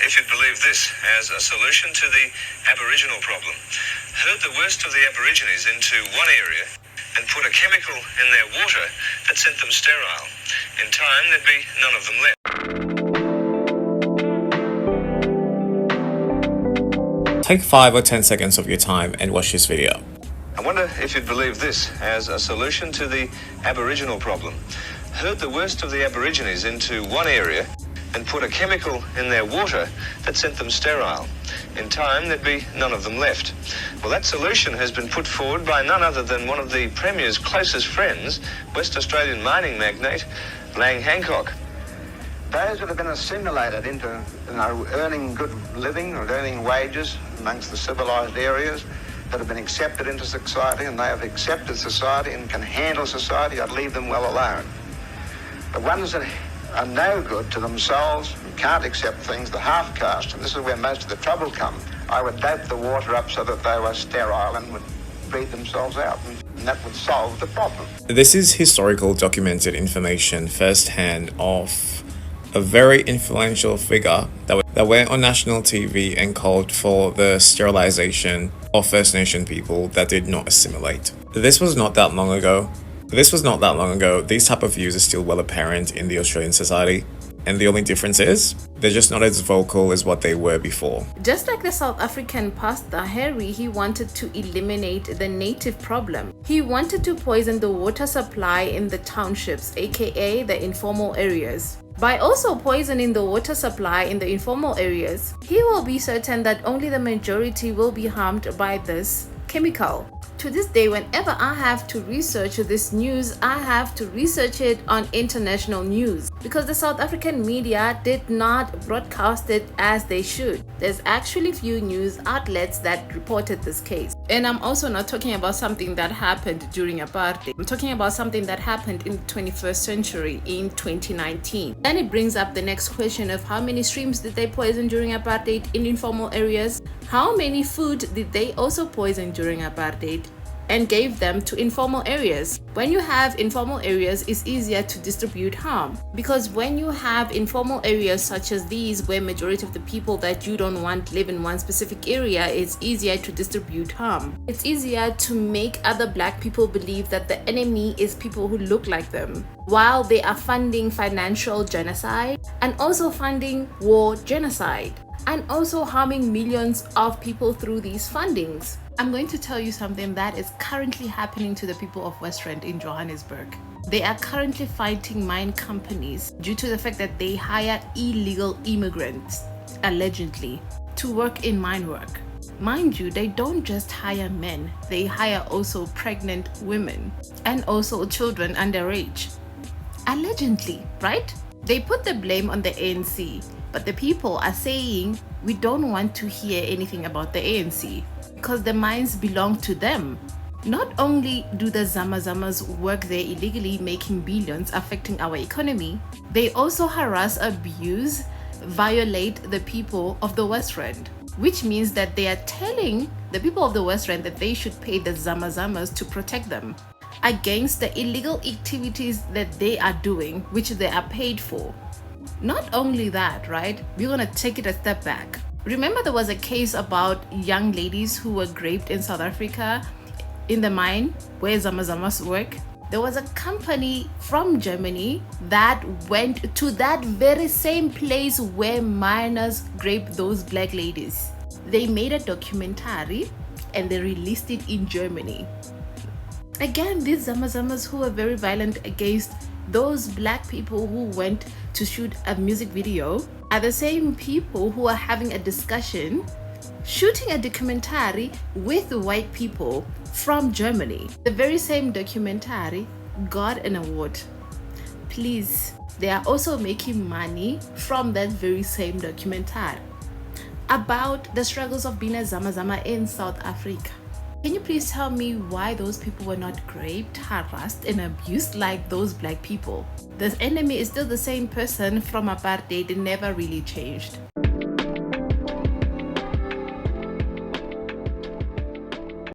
if you'd believe this as a solution to the Aboriginal problem. Herd the worst of the Aborigines into one area and put a chemical in their water that sent them sterile. In time, there'd be none of them left. Take 5 or 10 seconds of your time and watch this video. I wonder if you'd believe this as a solution to the Aboriginal problem. Herd the worst of the Aborigines into one area and put a chemical in their water that sent them sterile. In time, there'd be none of them left. Well, that solution has been put forward by none other than one of the Premier's closest friends, West Australian mining magnate, Lang Hancock. Those that have been assimilated into earning good living or earning wages amongst the civilised areas, that have been accepted into society, and they have accepted society and can handle society, I'd leave them well alone. The ones that are no good to themselves and can't accept things, the half-caste, and this is where most of the trouble comes, I would dope the water up so that they were sterile and would breed themselves out, and that would solve the problem. This is historical documented information firsthand of a very influential figure that went on national TV and called for the sterilization of First Nation people that did not assimilate. This was not that long ago. These type of views are still well apparent in the Australian society, and the only difference is they're just not as vocal as what they were before. Just like the South African pastor Harry, he wanted to eliminate the native problem. He wanted to poison the water supply in the townships, aka the informal areas. By also poisoning the water supply in the informal areas, he will be certain that only the majority will be harmed by this chemical. To this day, whenever I have to research this news, I have to research it on international news because the South African media did not broadcast it as they should. There's actually few news outlets that reported this case. And I'm also not talking about something that happened during apartheid. I'm talking about something that happened in the 21st century in 2019. Then it brings up the next question of how many streams did they poison during apartheid in informal areas? How many food did they also poison during apartheid and gave them to informal areas? When you have informal areas, it's easier to distribute harm, because when you have informal areas such as these where majority of the people that you don't want live in one specific area, it's easier to distribute harm. It's easier to make other black people believe that the enemy is people who look like them, while they are funding financial genocide and also funding war genocide and also harming millions of people through these fundings. I'm going to tell you something that is currently happening to the people of West Rand in Johannesburg. They are currently fighting mine companies due to the fact that they hire illegal immigrants, allegedly, to work in mine work. Mind you, they don't just hire men, they hire also pregnant women and also children underage. Allegedly, right? They put the blame on the ANC, but the people are saying we don't want to hear anything about the ANC because the mines belong to them. Not only do the Zamazamas work there illegally, making billions, affecting our economy, they also harass, abuse, violate the people of the West Rand, which means that they are telling the people of the West Rand that they should pay the Zamazamas to protect them against the illegal activities that they are doing, which they are paid for. Not only that, right? We're gonna take it a step back. Remember there was a case about young ladies who were raped in South Africa in the mine where Zamazamas work? There was a company from Germany that went to that very same place where miners raped those black ladies. They made a documentary and they released it in Germany. Again, these Zamazamas who were very violent against those black people who went to shoot a music video are the same people who are having a discussion, shooting a documentary with white people from Germany. The very same documentary got an award. Please, they are also making money from that very same documentary about the struggles of being a Zamazama in South Africa. Can you please tell me why those people were not raped, harassed, and abused like those black people? The enemy is still the same person from apartheid. It never really changed.